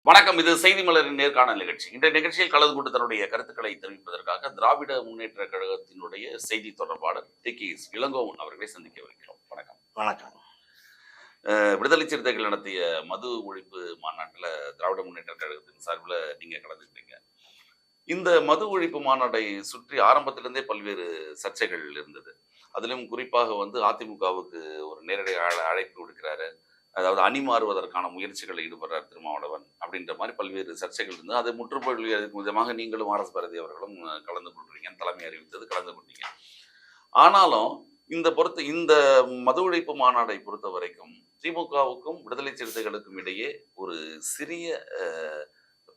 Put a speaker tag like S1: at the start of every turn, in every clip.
S1: வணக்கம். இது செய்தி மலரின் நேர்காணல் நிகழ்ச்சி. இந்த நிகழ்ச்சியில் கலந்து கொண்டு தன்னுடைய கருத்துக்களை தெரிவிப்பதற்காக திராவிட முன்னேற்ற கழகத்தினுடைய செய்தி தொடர்பாளர் கே.எஸ். இளங்கோவன் அவர்களை சந்திக்கவிருக்கிறோம். வணக்கம்.
S2: வணக்கம்.
S1: விடுதலை சிறுத்தைகள் நடத்திய மது ஒழிப்பு மாநாட்டில் திராவிட முன்னேற்ற கழகத்தின் சார்பில் நீங்க கலந்துக்கிட்டீங்க. இந்த மது ஒழிப்பு மாநாட்டை சுற்றி ஆரம்பத்திலிருந்தே பல்வேறு சர்ச்சைகள் இருந்தது. அதிலும் குறிப்பாக அதிமுகவுக்கு ஒரு நேரடி அழைப்பு விடுக்கிறாரு. அதாவது அணி மாறுவதற்கான முயற்சிகளில் ஈடுபடுறார் திருமாவளவன் அப்படின்ற மாதிரி பல்வேறு சர்ச்சைகள் இருந்தது. அதை முற்றுப்புள்ளி அளிக்கும் விதமாக நீங்களும் ஆர்.எஸ். பாரதி அவர்களும் கலந்து கொள்றீங்க. தலைமை அறிவித்தது கலந்து கொண்டீங்க. ஆனாலும் இந்த மது ஒழிப்பு மாநாடை பொறுத்த வரைக்கும் திமுகவுக்கும் விடுதலை சிறுத்தைகளுக்கும் இடையே ஒரு சிறிய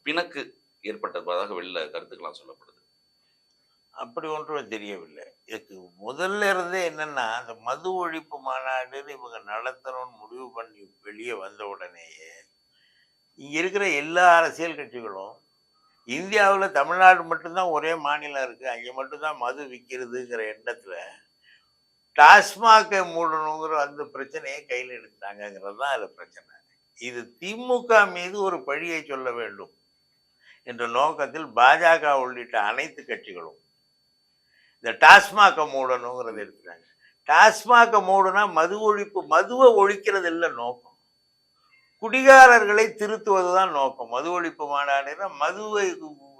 S1: பிணக்கு ஏற்பட்டதாக வெளில கருத்துக்கெல்லாம் சொல்லப்படுது.
S2: அப்படி ஒன்றும் தெரியவில்லை. இதுக்கு முதல்ல இருந்தே என்னன்னா, அந்த மது ஒழிப்பு மாநாடுன்னு இவங்க நடத்தணும்னு முடிவு பண்ணி வெளியே வந்த உடனேயே இங்க இருக்கிற எல்லா அரசியல் கட்சிகளும் இந்தியாவில் தமிழ்நாடு மட்டும்தான் ஒரே மாநிலம் இருக்கு, அங்கே மட்டும்தான் மது விற்கிறதுங்கிற எண்ணத்துல டாஸ்மாகை மூடணுங்கிற அந்த பிரச்சனையை கையில் எடுத்தாங்கிறது தான் அதில் பிரச்சனை. இது திமுக மீது ஒரு பழியை சொல்ல வேண்டும் என்ற நோக்கத்தில் பாஜக உள்ளிட்ட அனைத்து கட்சிகளும் இந்த டாஸ்மாகை மூடணுங்கிறத எடுத்துட்டாங்க. டாஸ்மாகை மூடுனா மதுவை ஒழிக்கிறது இல்லை நோக்கம், குடிகாரர்களை திருத்துவது தான் நோக்கம். மது ஒழிப்பு மாநாடுனா மதுவை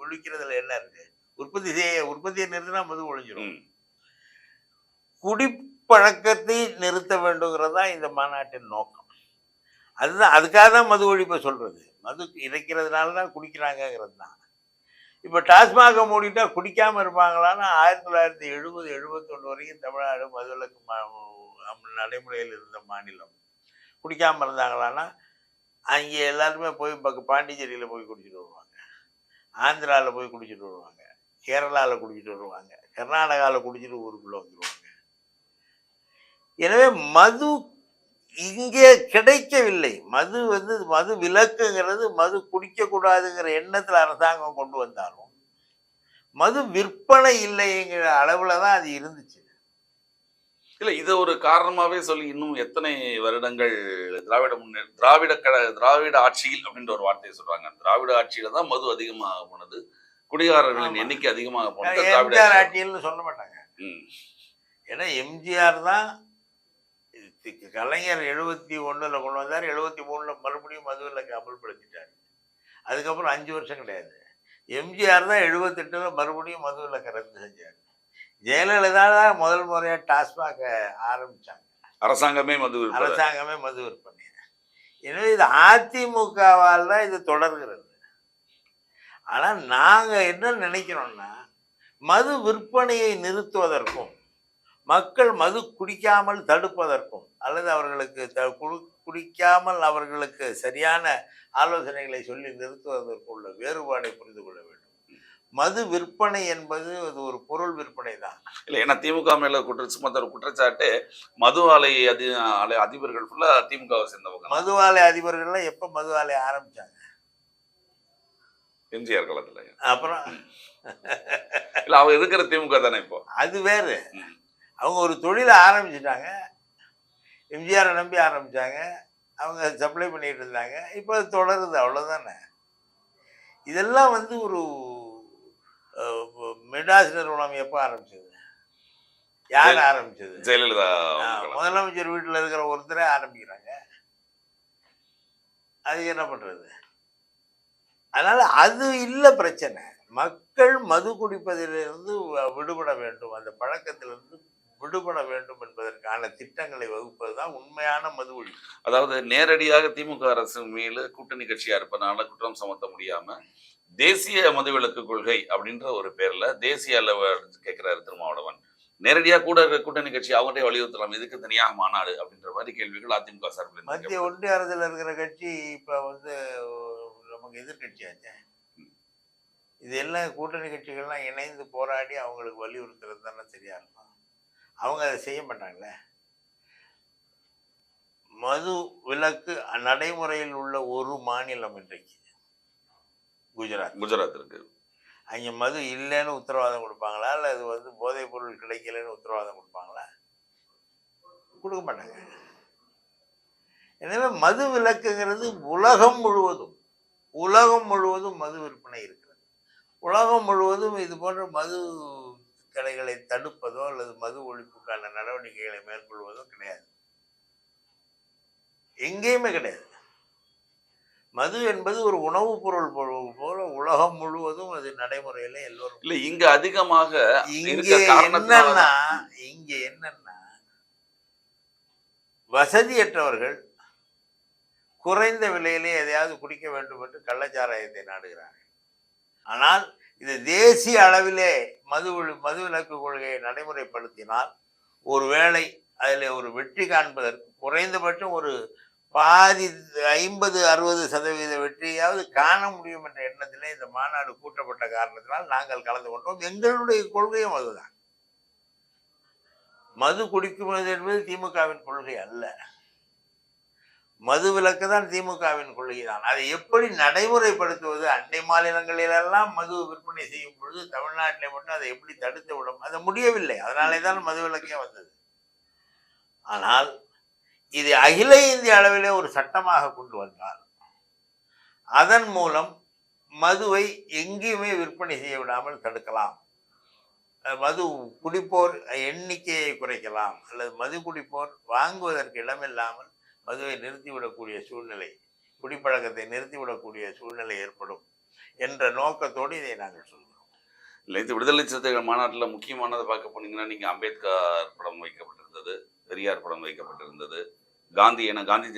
S2: ஒழிக்கிறதுல என்ன இருக்கு? உற்பத்தியை நிறுத்தினா மது ஒழிஞ்சிடும். குடிப்பழக்கத்தை நிறுத்த வேண்டுங்கிறது தான் இந்த மாநாட்டின் நோக்கம். அதுக்காக தான் மது ஒழிப்பை சொல்றது. மது இறைக்கிறதுனால தான் குடிக்கிறாங்கிறது தான். இப்போ டாஸ்மாக மூடிட்டா குடிக்காமல் இருப்பாங்களான்னா 1970-71 வரைக்கும் தமிழ்நாடு மதுவிலக்கு நடைமுறையில் இருந்த மாநிலம். குடிக்காமல் இருந்தாங்களான்னா அங்கே எல்லாருமே போய் பாண்டிச்சேரியில் போய் குடிச்சிட்டு வருவாங்க, ஆந்திராவில் போய் குடிச்சிட்டு வருவாங்க, கேரளாவில் குடிச்சிட்டு வருவாங்க, கர்நாடகாவில் குடிச்சிட்டு ஊருக்குள்ளே வந்துடுவாங்க. எனவே மது இங்கே கிடைக்கவில்லை. மது விலக்குங்கிறது மது குடிக்கக்கூடாதுங்கிற எண்ணத்தில் அரசாங்கம் கொண்டு வந்தாலும் மது விற்பனை இல்லைங்கிற அளவுல தான் அது இருந்துச்சு.
S1: இல்லை, இதை ஒரு காரணமாகவே சொல்லி இன்னும் எத்தனை வருடங்கள் திராவிட ஆட்சியில் அப்படின்ற ஒரு வார்த்தையை சொல்றாங்க. திராவிட ஆட்சியில தான் மது அதிகமாக போனது, குடிகாரர்களின் எண்ணிக்கை அதிகமாக போனது.
S2: எம்ஜிஆர் ஆட்சியில் சொல்ல மாட்டாங்க. ஏன்னா எம்ஜிஆர் தான் கலைஞர் 71 கொண்டு வந்தார், 73 மறுபடியும் மதுவிலக்கு அமல்படுத்திட்டார். அதுக்கப்புறம் 5 வருஷம் கிடையாது. எம்ஜிஆர் தான் 78 மறுபடியும் மதுவிலக்கை ரத்து செஞ்சார். ஜெயலலிதா தான் முதல் முறையாக டாஸ்மாக ஆரம்பிச்சாங்க. அரசாங்கமே மது விற்பனை. எனவே இது அதிமுகவால் தான் இது தொடர்கிறது. ஆனால் நாங்கள் என்ன நினைக்கிறோம்னா, மது விற்பனையை நிறுத்துவதற்கும் மக்கள் மது குடிக்காமல் தடுப்பதற்கும் அல்லது அவர்களுக்கு குடிக்காமல் அவர்களுக்கு சரியான ஆலோசனைகளை சொல்லி நிறுத்துவதற்கும் உள்ள வேறுபாடை புரிந்து கொள்ள வேண்டும். மது விற்பனை என்பது அது ஒரு பொருள் விற்பனை தான்.
S1: இல்லை, ஏன்னா திமுக மேல குற்றச்சாட்டு மது ஆலை அதிபர்கள் ஃபுல்லா திமுகவை சேர்ந்தவங்க.
S2: மது ஆலை அதிபர்கள்லாம் எப்ப மது ஆலை ஆரம்பிச்சாங்க?
S1: எம்ஜிஆர் காலத்துல.
S2: அப்புறம்
S1: இல்ல, அவங்க இருக்கிற திமுக தானே இப்போ.
S2: அது வேறு. அவங்க ஒரு தொழிலை ஆரம்பிச்சிட்டாங்க, எம்ஜிஆரை நம்பி ஆரம்பித்தாங்க, அவங்க சப்ளை பண்ணிட்டு இருந்தாங்க, இப்போ அது தொடருது, அவ்வளோதானே. இதெல்லாம் ஒரு மெட்ராஸ் நிறுவனம் எப்போ ஆரம்பிச்சது? யார் ஆரம்பிச்சது?
S1: ஜெயலலிதா.
S2: முதலமைச்சர் வீட்டில் இருக்கிற ஒருத்தரே ஆரம்பிக்கிறாங்க. அதுக்கு என்ன பண்ணுறது? அதனால் அது இல்லை பிரச்சனை. மக்கள் மது குடிப்பதிலிருந்து விடுபட வேண்டும், அந்த பழக்கத்திலிருந்து விடுபட வேண்டும் என்பதற்கான திட்டங்களை வகுப்பது தான் உண்மையான மது ஒழிப்பு.
S1: அதாவது நேரடியாக திமுக அரசு மேல கூட்டணி கட்சியா இருப்பதனால குற்றம் சுமத்த முடியாம தேசிய மதுவிலக்கு கொள்கை அப்படின்ற ஒரு பேர்ல தேசிய அளவில் கேட்கிறாரு திருமாவளவன். நேரடியா கூட்டணி கட்சி அவங்கள்டே வலியுறுத்தலாம், எதுக்கு தனியாக மாநாடு அப்படின்ற மாதிரி கேள்விகள் அதிமுக சார்பில்.
S2: மத்திய ஒன்றிய அரசில் இருக்கிற கட்சி இப்ப நமக்கு எதிர்கட்சியாச்சே. இது எல்லாம் கூட்டணி கட்சிகள்லாம் இணைந்து போராடி அவங்களுக்கு வலியுறுத்துறது தானே சரியா இருக்கும். அவங்க அதை செய்ய மாட்டாங்களே. மது விலக்கு நடைமுறையில் உள்ள ஒரு மாநிலம் இன்றைக்கு குஜராத் இருக்கு. அங்கே மது இல்லைன்னு உத்தரவாதம் கொடுப்பாங்களா, இல்லை அது போதைப் பொருள் கிடைக்கலன்னு உத்தரவாதம் கொடுப்பாங்களா? கொடுக்க மாட்டாங்க. எனவே மது விலக்குங்கிறது உலகம் முழுவதும் உலகம் முழுவதும் மது விற்பனை இருக்கிறது. உலகம் முழுவதும் இது போன்ற மது கடைகளை தடுப்பதோ அல்லது மது ஒழிப்புக்கான நடவடிக்கைகளை மேற்கொள்வதோ கிடையாது. எங்கேயுமே கிடையாது. மது என்பது ஒரு உணவுப் பொருள் போல உலகம் முழுவதும் அது நடைமுறையில எல்லோரும்.
S1: இல்ல இங்க அதிகமாக
S2: இங்கே
S1: இருக்க காரணத்தினால
S2: என்னன்னா இங்க என்னன்னா வசதியற்றவர்கள் குறைந்த விலையிலே எதையாவது குடிக்க வேண்டும் என்று கள்ளச்சாராயத்தை நாடுகிறார்கள். ஆனால் இது தேசிய அளவிலே மதுவிலக்கு கொள்கையை நடைமுறைப்படுத்தினால் ஒருவேளை அதில் ஒரு வெற்றி காண்பதற்கு குறைந்தபட்சம் ஒரு பாதி 50-60% வெற்றியாவது காண முடியும் என்ற எண்ணத்திலே இந்த மாநாடு கூட்டப்பட்ட காரணத்தினால் நாங்கள் கலந்து கொண்டோம். எங்களுடைய கொள்கையும் அதுதான். மது குடிக்குவது என்பது திமுகவின் கொள்கை அல்ல. மது விலக்கு தான் திமுகவின் கொள்கை தான். அதை எப்படி நடைமுறைப்படுத்துவது? அண்டை மாநிலங்களிலெல்லாம் மது விற்பனை செய்யும் பொழுது தமிழ்நாட்டிலே மட்டும் அதை எப்படி தடுத்து விடும்? அது முடியவில்லை. அதனாலே தான் மது விலக்கே வந்தது. ஆனால் இது அகில இந்திய அளவிலே ஒரு சட்டமாக கொண்டு வந்தால் அதன் மூலம் மதுவை எங்கேயுமே விற்பனை செய்ய விடாமல் தடுக்கலாம். மது குடிப்போர் எண்ணிக்கையை குறைக்கலாம், அல்லது மது குடிப்போர் வாங்குவதற்கு இடமில்லாமல் மதுவை நிறுத்திவிடக்கூடிய சூழ்நிலை, குடிப்பழக்கத்தை நிறுத்திவிடக்கூடிய சூழ்நிலை ஏற்படும் என்ற நோக்கத்தோடு இதை நாங்கள் சொல்கிறோம்.
S1: இல்லை, இது விடுதலை சிறுத்தைகள் மாநாட்டில் முக்கியமானதை பார்க்க போனீங்கன்னா நீங்கள் அம்பேத்கர் படம் வைக்கப்பட்டிருந்தது, பெரியார் படம் வைக்கப்பட்டிருந்தது, காந்தி காந்தி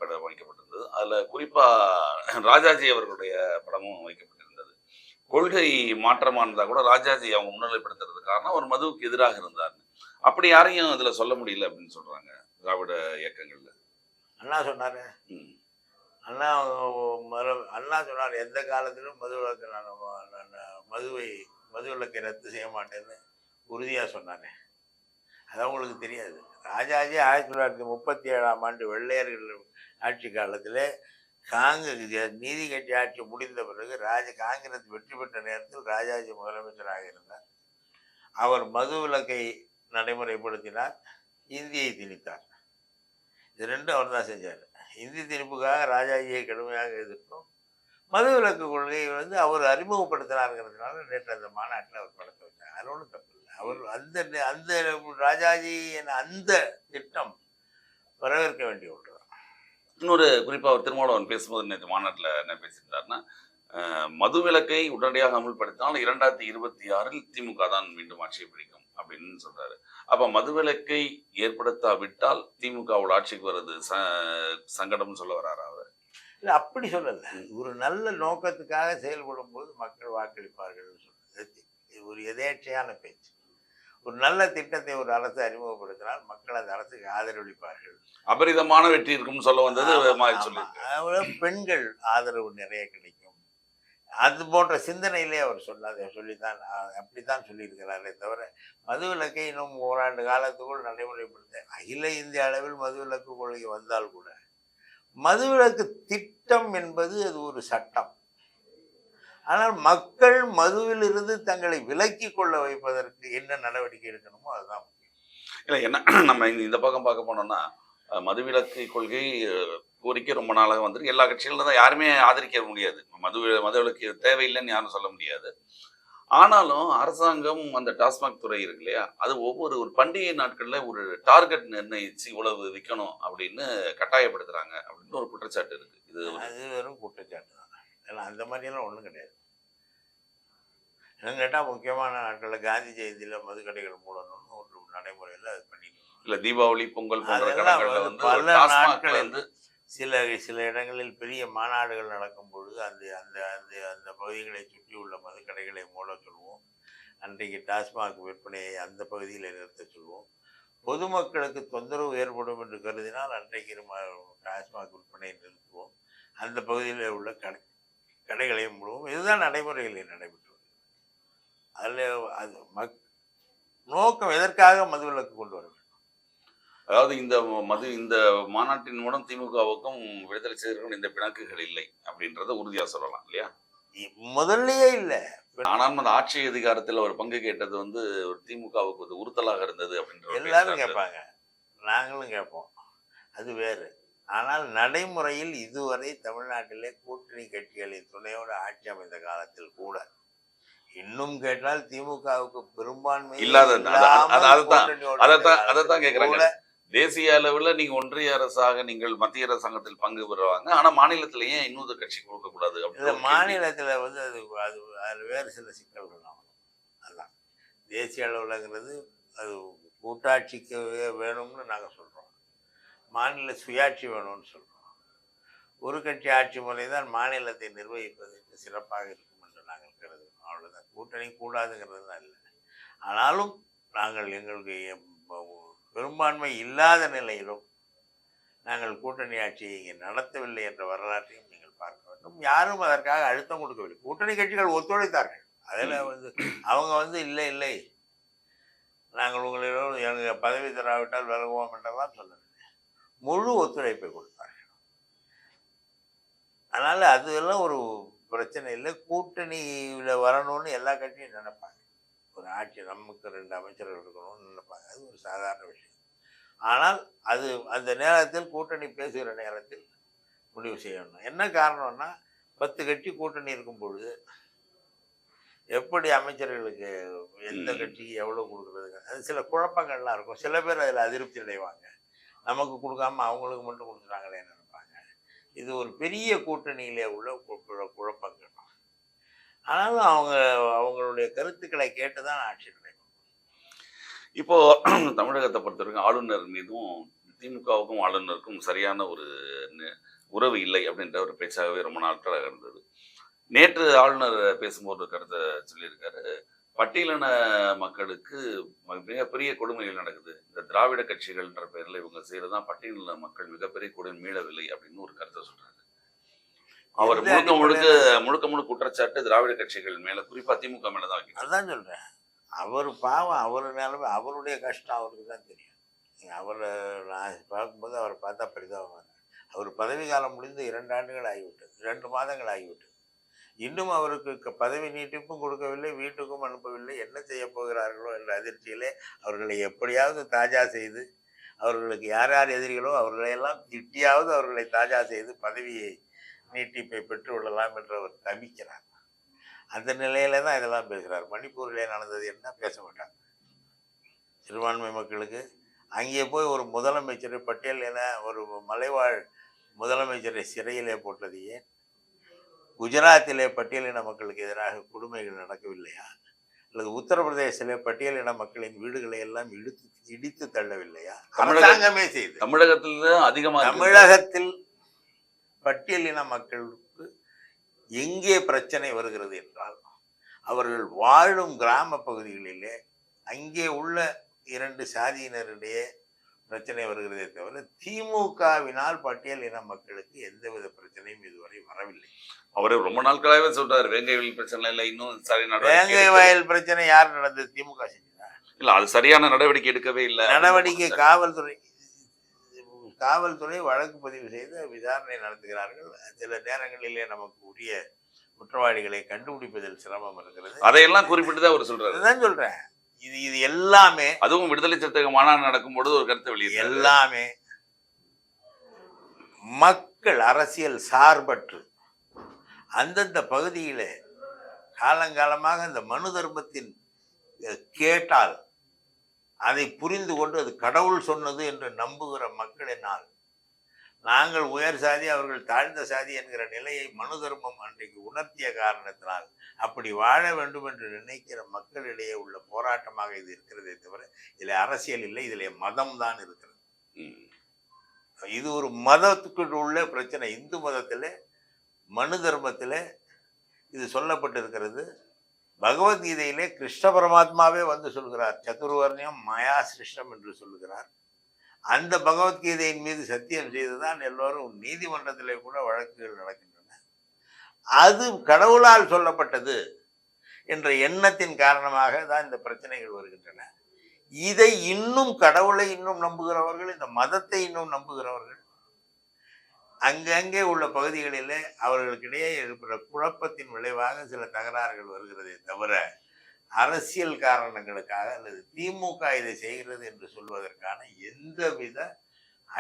S1: படம் வைக்கப்பட்டிருந்தது. அதில் குறிப்பாக ராஜாஜி அவர்களுடைய படமும் வைக்கப்பட்டிருந்தது. கொள்கை மாற்றமாக இருந்தால் கூட ராஜாஜி அவங்க முன்னிலைப்படுத்துறது காரணம் அவர் மதுவுக்கு எதிராக இருந்தார். அப்படி யாரையும் அதில் சொல்ல முடியல அப்படின்னு சொல்கிறாங்க திராவிட இயக்கங்கள்ல.
S2: அண்ணா சொன்னார், அண்ணா சொன்னார் எந்த காலத்திலும் மதுவிலக்கை ரத்து செய்ய மாட்டேன்னு உறுதியாக சொன்னானே. அது அவங்களுக்கு தெரியாது. ராஜாஜி 1937ஆம் ஆண்டு வெள்ளையர்கள் ஆட்சி காலத்தில் நீதி கட்சி ஆட்சி முடிந்த பிறகு காங்கிரஸ் வெற்றி பெற்ற நேரத்தில் ராஜாஜி முதலமைச்சராக இருந்தார். அவர் மது விலக்கை நடைமுறைப்படுத்தினார், இந்தியை திணித்தார். இது ரெண்டும் அவர் தான் செஞ்சார். இந்தி திணிப்புக்காக ராஜாஜியை கடுமையாக எதிர்த்தோம். மது விலக்கு கொள்கையை அவர் அறிமுகப்படுத்தினாருங்கிறதுனால நேற்று அந்த மாநாட்டில் அவர் படத்தை வச்சார். அது ஒன்றும் தப்பு இல்லை. அவர் அந்த ராஜாஜி அந்த திட்டம் வரவேற்க வேண்டிய ஒன்று.
S1: இன்னொரு குறிப்பாக அவர் திருமாவளவன் பேசும்போது நேற்று மாநாட்டில் என்ன பேசியிருந்தாருன்னா, மது விலக்கை உடனடியாக அமல்படுத்தினால் 2026 திமுக தான் மீண்டும் ஆட்சியை பிடிக்கும் அப்படின்னு சொல்றாரு. அப்ப மதுவிலக்கை ஏற்படுத்தாவிட்டால் திமுகவோட ஆட்சிக்கு வர்றது சங்கடம்னு சொல்ல வர்றாரு அவர்?
S2: இல்லை, அப்படி சொல்லல. ஒரு நல்ல நோக்கத்துக்காக செயல்படும் போது மக்கள் வாக்களிப்பார்கள் சொல்றது ஒரு எதேச்சையான பேச்சு. ஒரு நல்ல திட்டத்தை ஒரு அரசு அறிமுகப்படுத்தினால் மக்கள் அந்த அரசுக்கு ஆதரவளிப்பார்கள்.
S1: அபரிதமான வெற்றி இருக்கும்னு சொல்ல வந்தது.
S2: பெண்கள் ஆதரவு நிறைய கிடைக்கும், அது போன்ற சிந்தனையிலே அவர் சொல்லித்தான் அப்படித்தான் சொல்லியிருக்கிறாரே தவிர மதுவிலக்கை இன்னும் ஓராண்டு காலத்துக்குள் நடைமுறைப்படுத்த அகில இந்திய அளவில் மதுவிலக்கு கொள்கை வந்தால் கூட மதுவிலக்கு திட்டம் என்பது அது ஒரு சட்டம். ஆனால் மக்கள் மதுவிலிருந்து தங்களை விலக்கி கொள்ள வைப்பதற்கு என்ன நடவடிக்கை எடுக்கணுமோ அதுதான் முக்கியம்.
S1: இல்லை, என்ன நம்ம இந்த பக்கம் பார்க்க போனோம்னா மதுவிலக்கு கொள்கை கோரிக்கை ரொம்ப நாளாக வந்துருக்கு. எல்லா கட்சிகளும் தான் யாருமே ஆதரிக்க முடியாது. மதுவிலக்கு தேவையில்லைன்னு யாரும் சொல்ல முடியாது. ஆனாலும் அரசாங்கம் அந்த டாஸ்மாக் துறை இருக்கு இல்லையா, அது ஒவ்வொரு பண்டிகை நாட்கள்ல ஒரு டார்கெட் நிர்ணயிச்சு இவ்வளவு விற்கணும் அப்படின்னு கட்டாயப்படுத்துறாங்க அப்படின்னு ஒரு குற்றச்சாட்டு இருக்கு.
S2: அது வெறும் குற்றச்சாட்டு தான். ஏன்னா அந்த மாதிரியெல்லாம் ஒன்றும் கிடையாது. என்னன்னு கேட்டால் முக்கியமான நாட்களில் காந்தி ஜெயந்தியில் மதுக்கடைகள் மூடணும்னு ஒரு நடைமுறையில் அது பண்ணிட்டு
S1: இல்லை, தீபாவளி பொங்கல்
S2: பல நாட்கள் சில இடங்களில் பெரிய மாநாடுகள் நடக்கும் பொழுது அந்த அந்த அந்த அந்த பகுதிகளை சுற்றி உள்ள மதுக்கடைகளை மூட சொல்லுவோம். அன்றைக்கு டாஸ்மாக் விற்பனையை அந்த பகுதியில் நிறுத்த சொல்லுவோம். பொதுமக்களுக்கு தொந்தரவு ஏற்படும் என்று கருதினால் அன்றைக்கு டாஸ்மாக் விற்பனையை நிறுத்துவோம். அந்த பகுதியில் உள்ள கடைகளையும் மூடுவோம். இதுதான் நடைமுறைகளில் நடைபெற்று அதில் அது நோக்கம் எதற்காக மதுவிலக்கு கொண்டு வர வேண்டும்?
S1: அதாவது இந்த மாநாட்டின் மூலம் திமுகவுக்கும் விடுதலை சிறுத்தைகளுக்கும் இந்த பிணக்குகள் இல்லை அப்படின்றத உறுதியா சொல்லலாம் இல்லையா?
S2: முதல்லயே இல்லை.
S1: ஆனால் அந்த ஆட்சி அதிகாரத்தில் ஒரு பங்கு கேட்டது ஒரு திமுகவுக்கு ஒரு உறுத்தலாக இருந்தது அப்படின்ற
S2: எல்லாரும் கேட்பாங்க, நாங்களும் கேட்போம். அது வேறு. ஆனால் நடைமுறையில் இதுவரை தமிழ்நாட்டிலே கூட்டணி கட்சிகளின் துணையோடு ஆட்சி அமைந்த காலத்தில் கூட இன்னும் கேட்டால் திமுகவுக்கு பெரும்பான்மை
S1: இல்லாத அதைத்தான் கேக்குறாங்க.
S2: கூட
S1: தேசிய அளவுல நீங்க ஒன்றிய அரசாக நீங்கள் மத்திய அரசாங்கத்தில் பங்கு பெறுவாங்க, ஆனா மாநிலத்தில ஏன் இன்னொரு கட்சி கொடுக்க கூடாது
S2: இந்த
S1: அப்படின்னு ஒரு கேள்வி.
S2: மாநிலத்தில் வந்து அது வேறு சில சிக்கல்கள் ஆகும். அதான் தேசிய அளவுலங்கிறது அது கூட்டாட்சிக்கு வேணும்னு நாங்கள் சொல்கிறோம், மாநில சுயாட்சி வேணும்னு சொல்கிறோம். ஒரு கட்சி ஆட்சி முறை தான் மாநிலத்தை நிர்வகிப்பதற்கு சிறப்பாக இருக்கும் என்று நாங்கள் கருதுகிறோம். அவ்வளோதான், கூட்டணி கூடாதுங்கிறது தான் இல்லை. ஆனாலும் நாங்கள் எங்களுக்கு பெரும்பான்மை இல்லாத நிலையிலும் நாங்கள் கூட்டணி ஆட்சியை இங்கே நடத்தவில்லை என்ற வரலாற்றையும் நீங்கள் பார்க்க வேண்டும். யாரும் அதற்காக அழுத்தம் கொடுக்கவில்லை. கூட்டணி கட்சிகள் ஒத்துழைத்தார்கள். அதில் வந்து அவங்க வந்து இல்லை இல்லை நாங்கள் உங்களிடம் எங்கள் பதவி தராவிட்டால் விலகுவோம் என்றெல்லாம் சொல்லவில்லை, முழு ஒத்துழைப்பை கொடுத்தார்கள். அதனால் அதெல்லாம் ஒரு பிரச்சனை இல்லை. கூட்டணியில் வரணும்னு எல்லா கட்சியும் நினைப்பாங்க. ஒரு ஆட்சி நமக்கு 2 அமைச்சர்கள் இருக்கணும்னு நினைப்பாங்க, அது ஒரு சாதாரண விஷயம். ஆனால் அது அந்த நேரத்தில் கூட்டணி பேசுகிற நேரத்தில் முடிவு செய்யணும். என்ன காரணம்னா 10 கட்சி கூட்டணி இருக்கும் பொழுது எப்படி அமைச்சர்களுக்கு எந்த கட்சிக்கு எவ்வளோ கொடுக்குறதுங்க, அது சில குழப்பங்கள்லாம் இருக்கும். சில பேர் அதில் அதிருப்தி அடைவாங்க, நமக்கு கொடுக்காம அவங்களுக்கு மட்டும் கொடுத்துட்டாங்களே நினைப்பாங்க. இது ஒரு பெரிய கூட்டணியிலே உள்ள குழப்பங்கள். ஆனாலும் அவங்களுடைய கருத்துக்களை கேட்டு தான் ஆட்சி நடக்கும்.
S1: இப்போ தமிழகத்தை பொறுத்தவரைக்கும் ஆளுநர் மீதும் திமுகவுக்கும் ஆளுநருக்கும் சரியான ஒரு உறவு இல்லை அப்படின்ற ஒரு பேச்சாகவே ரொம்ப நாட்களாக இருந்தது. நேற்று ஆளுநர் பேசும்போது கருத்தை சொல்லியிருக்காரு, பட்டியலின மக்களுக்கு மிகப்பெரிய கொடுமைகள் நடக்குது, இந்த திராவிட கட்சிகள்ன்ற பேர்ல இவங்க செய்யறதுதான் பட்டியலின மக்கள் மிகப்பெரிய கொடுமை மீளவில்லை அப்படின்னு ஒரு கருத்தை சொல்றாரு. அவர் முழுக்க குற்றச்சாட்டு திராவிட கட்சிகள் மேல, குறிப்பா திமுக மேலதான் வைக்கிறார்.
S2: அதான் சொல்றேன், அவர் பாவம், அவர் நிலைமை, அவருடைய கஷ்டம் அவருக்கு தான் தெரியும். அவரை நான் பார்க்கும்போது அவரை பார்த்தா பரிதாபமாக, அவர் பதவி காலம் முடிந்து 2 ஆண்டுகள் ஆகிவிட்டது, 2 மாதங்கள் ஆகிவிட்டது. இன்னும் அவருக்கு பதவி நீட்டிப்பும் கொடுக்கவில்லை, வீட்டுக்கும் அனுப்பவில்லை. என்ன செய்ய போகிறார்களோ என்ற அதிர்ச்சியிலே அவர்களை எப்படியாவது தாஜா செய்து, அவர்களுக்கு யார் யார் எதிரிகளோ அவர்களையெல்லாம் திட்டியாவது அவர்களை தாஜா செய்து பதவியை நீட்டிப்பை பெற்று விடலாம் என்று அவர் தவிக்கிறார். அந்த நிலையில தான் இதெல்லாம் பேசுகிறார். மணிப்பூரிலே நடந்தது என்ன பேச மாட்டாங்க. சிறுபான்மை மக்களுக்கு அங்கே போய் ஒரு முதலமைச்சரை பட்டியல் என ஒரு மலைவாழ் முதலமைச்சரை சிறையிலே போட்டதையே, குஜராத்திலே பட்டியலின மக்களுக்கு எதிராக கொடுமைகள் நடக்கவில்லையா, அல்லது உத்தரப்பிரதேசத்திலே பட்டியலின மக்களின் வீடுகளை எல்லாம் இடித்து தள்ளவில்லையா? அரசாங்கமே செய்து. தமிழகத்தில் பட்டியலின மக்களுக்கு எங்கே பிரச்சனை வருகிறது என்றால், அவர்கள் வாழும் கிராம பகுதிகளிலே அங்கே உள்ள 2 சாதியினரிடையே பிரச்சனை வருகிறதே தவிர திமுகவினால் பட்டியல் இன மக்களுக்கு எந்தவித பிரச்சனையும் இதுவரை வரவில்லை.
S1: அவரு ரொம்ப நாட்களாகவே சொல்றாரு, வேங்கை வயல் பிரச்சனை இல்லை, இன்னும் சரி
S2: வேங்கை வயல் பிரச்சனை யார் நடந்தது? திமுக செஞ்சதா?
S1: இல்ல, அது சரியான நடவடிக்கை எடுக்கவே இல்லை.
S2: நடவடிக்கை காவல்துறை வழக்கு பதிவு செய்து விசாரணை நடத்துகிறார்கள். சில நேரங்களிலே நமக்கு உரிய குற்றவாளிகளை கண்டுபிடிப்பதில் சிரமம் இருக்கிறது.
S1: அதையெல்லாம் குறிப்பிட்டுதான் அவர் சொல்றாரு.
S2: அதுதான் சொல்றேன், இது எல்லாமே,
S1: அதுவும் விடுதலை சிறுத்தைக மாநாடு நடக்கும் பொழுது ஒரு கருத்தை வெளியிட்டு,
S2: எல்லாமே மக்கள் அரசியல் சார்பற்று அந்தந்த பகுதியிலே காலங்காலமாக இந்த மனு தர்மத்தின் கேட்டால் அதை புரிந்து கொண்டு அது கடவுள் சொன்னது என்று நம்புகிற மக்களினால் நாங்கள் உயர் சாதி அவர்கள் தாழ்ந்த சாதி என்கிற நிலையை மனு தர்மம் அன்றைக்கு உணர்த்திய காரணத்தினால் அப்படி வாழ வேண்டும் என்று நினைக்கிற மக்களிடையே உள்ள போராட்டமாக இது இருக்கிறதே தவிர இதில் அரசியல் இல்லை, இதில் மதம் தான் இருக்கிறது. இது ஒரு மதத்துக்கு உள்ள பிரச்சனை. இந்து மதத்திலே மனு தர்மத்திலே இது சொல்லப்பட்டிருக்கிறது. பகவத்கீதையிலே கிருஷ்ண பரமாத்மாவே வந்து சொல்கிறார், சதுர்வர்ணியம் மாயா சிருஷ்டம் என்று சொல்லுகிறார். அந்த பகவத்கீதையின் மீது சத்தியம் செய்துதான் எல்லோரும் நீதிமன்றத்திலே கூட வழக்குகள் நடக்கின்றன. அது கடவுளால் சொல்லப்பட்டது என்ற எண்ணத்தின் காரணமாக தான் இந்த பிரச்சனைகள் வருகின்றன. இதை இன்னும் கடவுளை இன்னும் நம்புகிறவர்கள், இந்த மதத்தை இன்னும் நம்புகிறவர்கள் அங்கங்கே உள்ள பகுதிகளிலே அவர்களுக்கிடையே இருக்கிற குழப்பத்தின் விளைவாக சில தகராறுகள் வருகிறதே தவிர அரசியல் காரணங்களுக்காக அல்லது திமுக இதை செய்கிறது என்று சொல்வதற்கான எந்தவித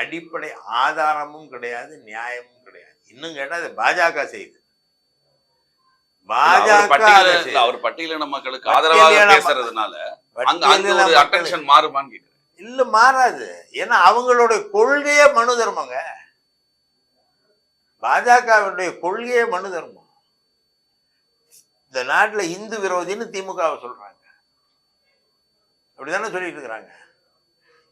S2: அடிப்படை ஆதாரமும் கிடையாது, நியாயமும் கிடையாது. இன்னும் கேட்டா அது பாஜக செய்யுது. பாஜக
S1: அவர் பட்டியலின மக்களுக்கு ஆதரவாக பேசுறதுனால அங்க ஒரு அட்டென்ஷன் மாறுமான்னு கேக்குறேன்.
S2: இல்ல, மாறாது. ஏன்னா அவங்களுடைய கொள்கையே மனு தர்மங்க. பாஜகவுடைய கொள்கையே மனு தர்மம். இந்த நாட்டுல இந்து விரோதின்னு திமுகவை சொல்றாங்க, அப்படித்தானே சொல்லிட்டு இருக்கிறாங்க.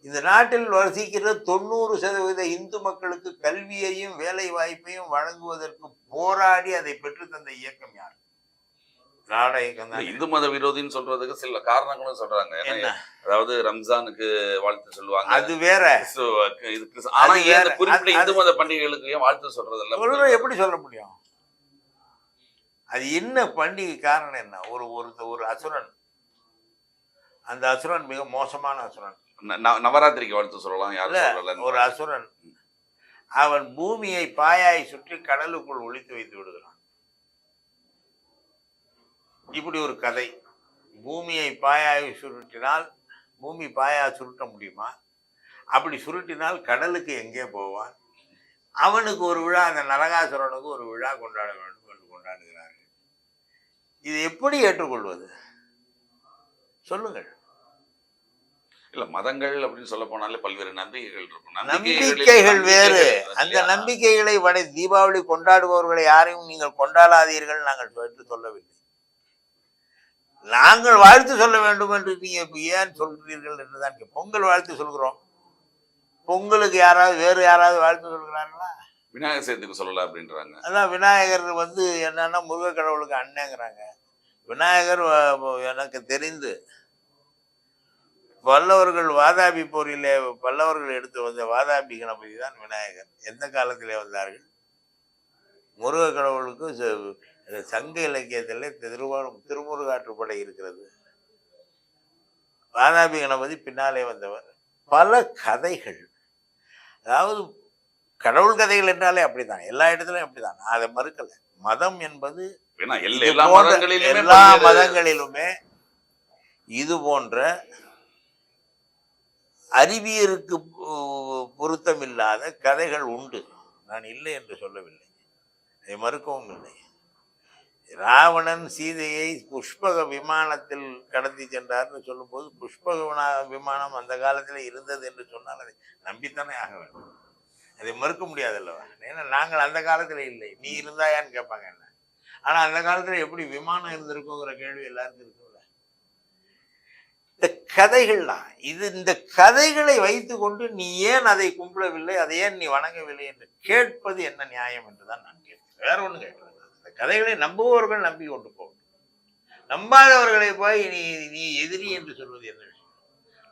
S2: இந்த நாட்டில் வசிக்கிற 90% இந்து மக்களுக்கு கல்வியையும் வேலை வாய்ப்பையும் வழங்குவதற்கு போராடி அதை பெற்று தந்த இயக்கம் யார்? திராவிட இயக்கம் தான்.
S1: இந்து மத விரோதின்னு சொல்றதுக்கு சில காரணங்களும் சொல்றாங்க. அதாவது ரம்ஜானுக்கு வாழ்த்து சொல்லுவாங்க, அது வேற. ஆனா ஏன் குறிப்பிட்ட இந்து மத பண்டிகைகளுக்கு ஏன் வாழ்த்து சொல்றது இல்ல?
S2: எப்படி சொல்ல முடியும்? அது என்ன பண்டிகை? காரணம் என்ன? ஒரு அசுரன், அந்த அசுரன் மிக மோசமான அசுரன்.
S1: நவராத்திரிக்கு வாழ்த்து சொல்லலாம், யாரும்
S2: ஒரு அசுரன் அவன் பூமியை பாயாய் சுற்றி கடலுக்குள் ஒளித்து வைத்து விடுகிறான். இப்படி ஒரு கதை. பூமியை பாயாய் சுருட்டினால் பூமி பாயா சுருட்ட முடியுமா? அப்படி சுருட்டினால் கடலுக்கு எங்கே போவான்? அவனுக்கு ஒரு விழா, அந்த நரகாசுரனுக்கு ஒரு விழா கொண்டாட வேண்டும் என்று கொண்டாடுகிறார்கள். இது எப்படி ஏற்றுக்கொள்வது? சொல்லுங்கள்.
S1: இல்ல, மதங்கள் அப்படின்னு சொல்ல போனாலே பல்வேறு நம்பிக்கைகள் இருக்கும்.
S2: நம்பிக்கைகள் வேறு. அந்த நம்பிக்கைகளை தீபாவளி கொண்டாடுபவர்களை யாரையும் நீங்கள் கொண்டாடாதீர்கள் நாங்கள் சொல்லவில்லை. நாங்கள் வாழ்த்து சொல்ல வேண்டும் என்று நீங்க ஏன் சொல்கிறீர்கள் என்றுதான். பொங்கல் வாழ்த்து சொல்கிறோம், பொங்கலுக்கு வேறு யாராவது வாழ்த்து சொல்கிறார்களா?
S1: விநாயகர் சதுர்த்திக்கு சொல்லலாம் அப்படின்றாங்க.
S2: அதான் விநாயகர் என்னன்னா முருக கடவுளுக்கு அண்ணங்கிறாங்க. விநாயகர் எனக்கு தெரிந்து பல்லவர்கள் வாதாபி போரிலே பல்லவர்கள் எடுத்து வந்த வாதாபி கணபதி தான் விநாயகர். எந்த காலத்திலே வந்தார்கள்? முருக கடவுளுக்கு சங்க இலக்கியத்தில் திருமுருகாற்றுப்படை இருக்கிறது. வாதாபி கணபதி பின்னாலே வந்தவர். பல கதைகள், அதாவது கடவுள் கதைகள் என்றாலே அப்படித்தான், எல்லா இடத்துலையும் அப்படித்தான். நான் அதை மறுக்கல. மதம் என்பது எல்லா மதங்களிலுமே இது போன்ற அறிவியலுக்கு பொருத்தமில்லாத கதைகள் உண்டு. நான் இல்லை என்று சொல்லவில்லை, அதை மறுக்கவும் இல்லை. ராவணன் சீதையை புஷ்பக விமானத்தில் கடத்தி சென்றார்னு சொல்லும்போது புஷ்பக விமானம் அந்த காலத்தில் இருந்தது என்று சொன்னால் அதை நம்பித்தானே ஆக வேண்டும். அதை மறுக்க முடியாது அல்லவா? ஏன்னா நாங்கள் அந்த காலத்தில் இல்லை, நீ இருந்தாயான்னு கேட்பாங்க என்ன. ஆனால் அந்த காலத்தில் எப்படி விமானம் இருந்திருக்குங்கிற கேள்வி எல்லாருக்கும் இருக்குல்ல. இந்த கதைகள்லாம் இந்த கதைகளை வைத்துக்கொண்டு நீ ஏன் அதை கும்பிடவில்லை, அதை ஏன் நீ வணங்கவில்லை என்று கேட்பது என்ன நியாயம் என்றுதான் நான் கேட்கிறேன். வேற ஒன்றும் கேட்கிறேன். இந்த கதைகளை நம்புபவர்கள் நம்பி கொண்டு போகணும், நம்பாதவர்களை போய் நீ எதிரி என்று சொல்வது என்ன விஷயம்?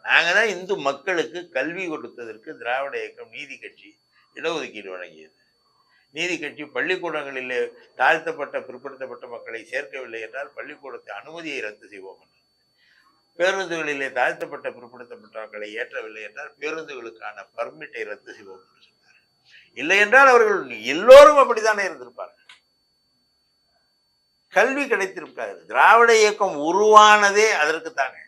S2: நாங்கள் தான் இந்து மக்களுக்கு கல்வி கொடுத்ததற்கு திராவிட இயக்கம் நீதி கட்சி இடஒதுக்கீடு வழங்கியது. நீதி கட்சி பள்ளிக்கூடங்களிலே தாழ்த்தப்பட்ட பிற்படுத்தப்பட்ட மக்களை சேர்க்கவில்லை என்றால் பள்ளிக்கூடத்தை அனுமதியை ரத்து செய்வோம் என்று. பேருந்துகளிலே தாழ்த்தப்பட்ட பிற்படுத்தப்பட்ட மக்களை ஏற்றவில்லை என்றால் பேருந்துகளுக்கான பர்மிட்டை ரத்து செய்வோம் என்று சொன்னார். இல்லை என்றால் அவர்கள் எல்லோரும் அப்படித்தானே இருந்திருப்பார்கள். கல்வி கிடைத்திருக்காது. திராவிட இயக்கம் உருவானதே அதற்குத்தானே.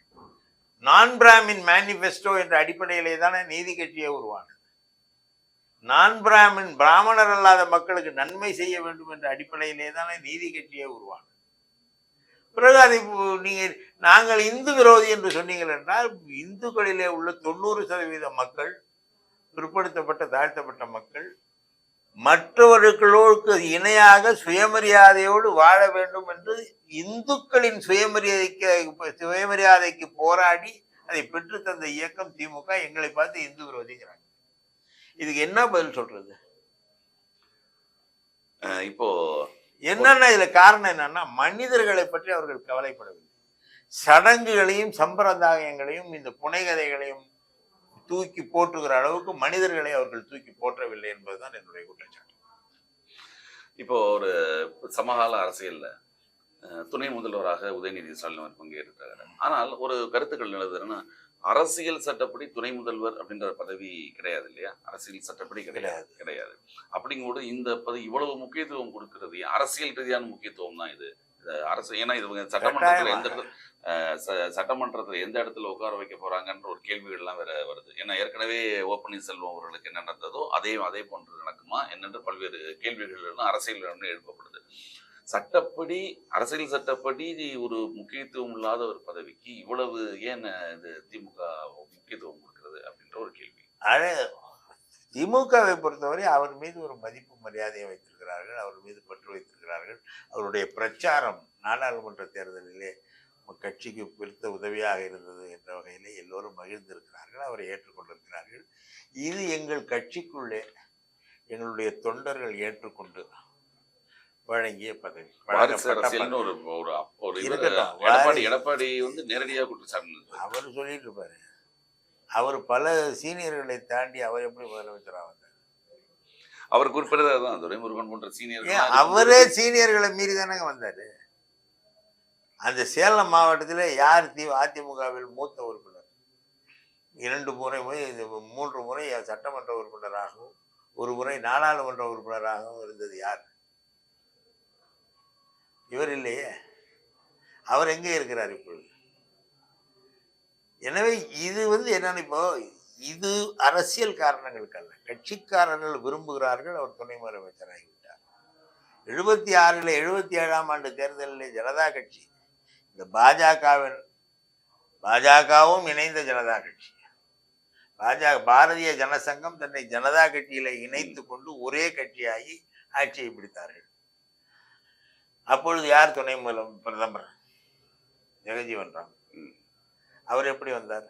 S2: நான் பிராமின் மேனிபெஸ்டோ என்ற அடிப்படையிலே தானே நீதி கட்சியே உருவானது. நான் பிராமின் பிராமணர் அல்லாத மக்களுக்கு நன்மை செய்ய வேண்டும் என்ற அடிப்படையிலே தானே நீதி கட்சியே உருவானது. பிறகு அதை நாங்கள் இந்து விரோதி என்று சொன்னீங்கள் என்றால் இந்துக்களிலே உள்ள 90% மக்கள், பிற்படுத்தப்பட்ட தாழ்த்தப்பட்ட மக்கள், மற்றவர்களுக்கு இணையாக சுயமரியாதையோடு வாழ வேண்டும் என்று இந்துக்களின் சுயமரியாதைக்கு போராடி அதை பெற்று தந்த இயக்கம் திமுக. எங்களை பார்த்து இந்து விரோதிங்கிறாங்க. இதுக்கு என்ன பதில் சொல்றது?
S1: இப்போ
S2: என்னன்னா இதுல காரணம் என்னன்னா மனிதர்களை பற்றி அவர்கள் கவலைப்படவில்லை. சடங்குகளையும் சம்பிரதாயங்களையும் இந்த புனைகதைகளையும் தூக்கி போற்றுகிற அளவுக்கு மனிதர்களை அவர்கள் தூக்கி போற்றவில்லை என்பதுதான் என்னுடைய குற்றச்சாட்டு.
S1: இப்போ ஒரு சமகால அரசியல்ல துணை முதல்வராக உதயநிதி ஸ்டாலின் அவர் பங்கேற்றாரு. ஆனால் ஒரு கருத்துக்கள் நிலவுதுன்னா அரசியல் சட்டப்படி துணை முதல்வர் அப்படின்ற பதவி கிடையாது இல்லையா? அரசியல் சட்டப்படி கிடையாது. அப்படிங்கும்போது இந்த பதவி இவ்வளவு முக்கியத்துவம் கொடுக்கிறது அரசியல் ரீதியான முக்கியத்துவம் தான் இது அரசு ஏன்னா இது சட்டமன்றத்தில் எந்த
S2: கட்டாயமாக.
S1: சட்டமன்றத்தில் எந்த இடத்துல உட்கார வைக்க போறாங்கன்ற ஒரு கேள்விகள்லாம் வேற வருது. ஏன்னா ஏற்கனவே ஓ பன்னீர்செல்வம் அவர்களுக்கு என்ன நடந்ததோ அதே போன்று நடக்குமா என்னென்று பல்வேறு கேள்விகள் எல்லாம் அரசியல் எழுப்பப்படுது. சட்டப்படி அரசியல் சட்டப்படி ஒரு முக்கியத்துவம் இல்லாத ஒரு பதவிக்கு இவ்வளவு ஏன் இது திமுக முக்கியத்துவம் கொடுக்கிறது அப்படின்ற ஒரு கேள்வி.
S2: அது திமுகவை பொறுத்தவரை அவர் மீது ஒரு மதிப்பு மரியாதையை வைத்திருக்கிறார்கள், அவர் மீது பற்று வைத்திருக்கிறார்கள். அவருடைய பிரச்சாரம் நாடாளுமன்ற தேர்தலிலே கட்சிக்கு பெருத்த உதவியாக இருந்தது என்ற வகையிலே எல்லோரும் மகிழ்ந்திருக்கிறார்கள், அவரை ஏற்றுக்கொண்டிருக்கிறார்கள். இது எங்கள் கட்சிக்குள்ளே எங்களுடைய தொண்டர்கள் ஏற்றுக்கொண்டு வழங்கிய பதவி,
S1: வாரிசு
S2: வழங்கப்பட்ட
S1: அரசியல்னு
S2: பதவி.
S1: ஒரு
S2: இருக்கட்டும்,
S1: எடப்பாடி வந்து நேரடியாக குற்றச்சாட்டு.
S2: அவர் சொல்லிட்டு இருப்பாரு. அவர் பல சீனியர்களை தாண்டி அவர் எப்படி முதலமைச்சராக வந்தார்?
S1: அவர் குறிப்பிட்டதான் துரைமுருகன் போன்ற சீனியர்
S2: ஏன் அவரே சீனியர்களை மீறி தானங்க வந்தாரு. அந்த சேலம் மாவட்டத்தில் யார் அதிமுகவில் மூத்த உறுப்பினர்? 2 முறை 3 முறை சட்டமன்ற உறுப்பினராகவும் 1 முறை நாடாளுமன்ற உறுப்பினராகவும் இருந்தது யார்? இவர் இல்லையே. அவர் எங்கே இருக்கிறார் இப்பொழுது? எனவே இது என்னன்னு, இப்போ இது அரசியல் காரணங்களுக்கு அல்ல, கட்சிக்காரர்கள் விரும்புகிறார்கள். அவர் துணை முதலமைச்சராகிவிட்டார். 76 77ஆம் ஆண்டு தேர்தலில் ஜனதா கட்சி, இந்த பாஜகவும் இணைந்த ஜனதா கட்சி, பாரதிய ஜனசங்கம் தன்னை ஜனதா கட்சியில இணைத்து கொண்டு ஒரே கட்சியாகி ஆட்சியை பிடித்தார்கள். அப்பொழுது யார் துணை பிரதமர்? ஜெகஜீவன் ராம். அவர் எப்படி வந்தார்?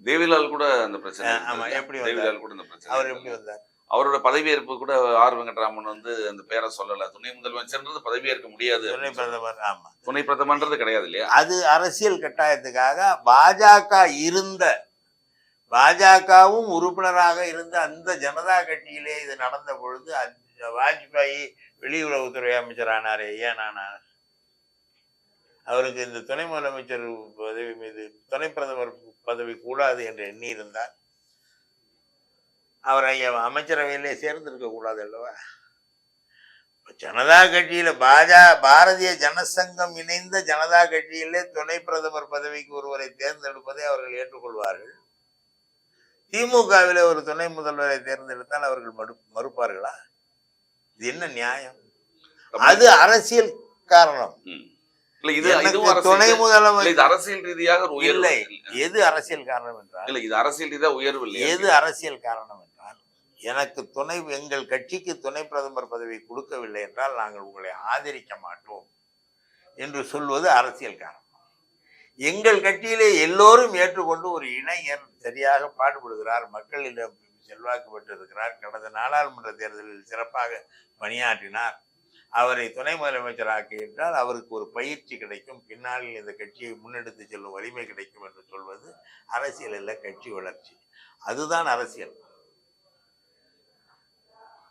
S1: தேவிலால் கூட அந்த பிரச்சனை.
S2: ஆமா, எப்படி
S1: தேவிலால் கூட அந்த பிரச்சனை.
S2: அவர் எப்படி வந்தார்?
S1: அவரோட பதவியேற்பு கூட ஆர் வெங்கட்ராமன் வந்து அந்த பேரை சொல்லல. துணை முதலமைச்சர்ன்றது பதவியேற்க முடியாது.
S2: துணை பிரதமர். ஆமா,
S1: துணை பிரதமர்ன்றது கிடையாது இல்லையா?
S2: அது அரசியல் கட்டாயத்துக்காக பாஜகவும் உறுப்பினராக இருந்த அந்த ஜனதா கட்சியிலே இது நடந்த பொழுது வாஜ்பாயி வெளியுறவுத்துறை அமைச்சரானாரே, ஏன் ஆனார்? அவருக்கு இந்த துணை முதலமைச்சர் பதவி மீது துணை பிரதமர் பதவி கூடாது என்று எண்ணி இருந்தார். அவரை அமைச்சரவையிலே சேர்ந்திருக்க கூடாது அல்லவா? ஜனதா கட்சியில பாரதிய ஜனசங்கம் இணைந்த ஜனதா கட்சியிலே துணை பிரதமர் பதவிக்கு ஒருவரை தேர்ந்தெடுப்பதை அவர்கள் ஏற்றுக்கொள்வார்கள். திமுகவில ஒரு துணை முதல்வரை தேர்ந்தெடுத்தால் அவர்கள் மறுப்பார்களா? இது என்ன நியாயம்? அது அரசியல் காரணம்.
S1: துணை முதலமைச்சர் அரசியல் ரீதியாக
S2: இல்லை. எது அரசியல் காரணம் என்றால்,
S1: இது அரசியல் ரீதியாக உயர்வு இல்லை.
S2: எது அரசியல் காரணம் என்றால், எனக்கு எங்கள் கட்சிக்கு துணை பிரதமர் பதவி கொடுக்கவில்லை என்றால் நாங்கள் உங்களை ஆதரிக்க மாட்டோம் என்று சொல்வது அரசியல் காரணம். எங்கள் கட்சியிலே எல்லோரும் ஏற்றுக்கொண்டு ஒரு இளைஞர் சரியாக பாடுபடுகிறார், மக்களிடம் செல்வாக்கு பெற்றிருக்கிறார், கடந்த நாடாளுமன்ற தேர்தலில் சிறப்பாக பணியாற்றினார், அவரை துணை முதலமைச்சராக்கி என்றால் அவருக்கு ஒரு பயிற்சி கிடைக்கும், பின்னாளில் இந்த கட்சியை முன்னெடுத்து செல்லும் வலிமை கிடைக்கும் என்று சொல்வது அரசியல் அல்ல, கட்சி வளர்ச்சி. அதுதான் அரசியல்.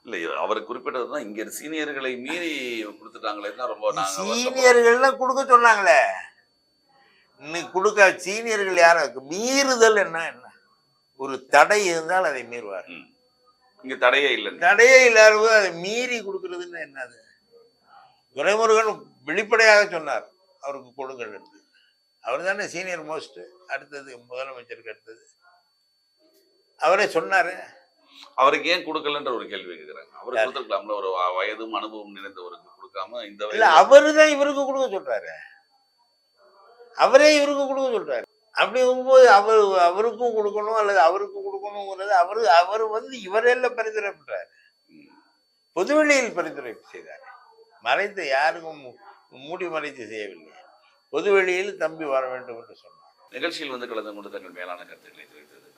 S1: இல்லை, அவர் குறிப்பிட்டதுதான் இங்க சீனியர்களை மீறி கொடுத்துட்டாங்களே. ரொம்ப
S2: சீனியர்கள்லாம் கொடுக்க சொன்னாங்களே, இன்னைக்கு கொடுக்க சீனியர்கள் யாரும் மீறுதல் என்ன ஒரு தடை இருந்தால் அதை மீறுவார்.
S1: இங்க தடையே இல்லை.
S2: தடையே இல்லாத அதை மீறி கொடுக்கறதுன்னு என்னது? துரைமுருகன் வெளிப்படையாக சொன்னார் அவருக்கு கொடுங்கள் என்று. அவர் தானே சீனியர் மோஸ்ட், அடுத்தது முதலமைச்சருக்கு அடுத்தது அவரே சொன்னாரு.
S1: அவருக்கு ஏன் கொடுக்கலன்ற ஒரு கேள்வி கேட்கிறாங்க. அவருக்கு கொடுத்துருக்கலாம்ல, ஒரு வயதும் அனுபவம் நிறைந்தவருக்கு கொடுக்காம இந்த
S2: இல்ல, அவருதான் இவருக்கு கொடுக்க சொல்றாரு. அவரே இவருக்கு கொடுக்க சொல்றாரு. அப்படி இருக்கும்போது அவருக்கும் கொடுக்கணும் அல்லது அவருக்கு கொடுக்கணுங்கிறது அவர் இவரெல்லாம் பரிந்துரை பண்றாரு, பொதுவெளியில் பரிந்துரை செய்தார். மறைத்து யாருக்கும் மூடி மறைத்து செய்யவில்லை, பொதுவெளியில் தம்பி வர வேண்டும் என்று சொன்னார்.
S1: நிகழ்ச்சியில் கலந்து கொண்டு தங்கள் மேலான கருத்துக்களை தெரிவித்தது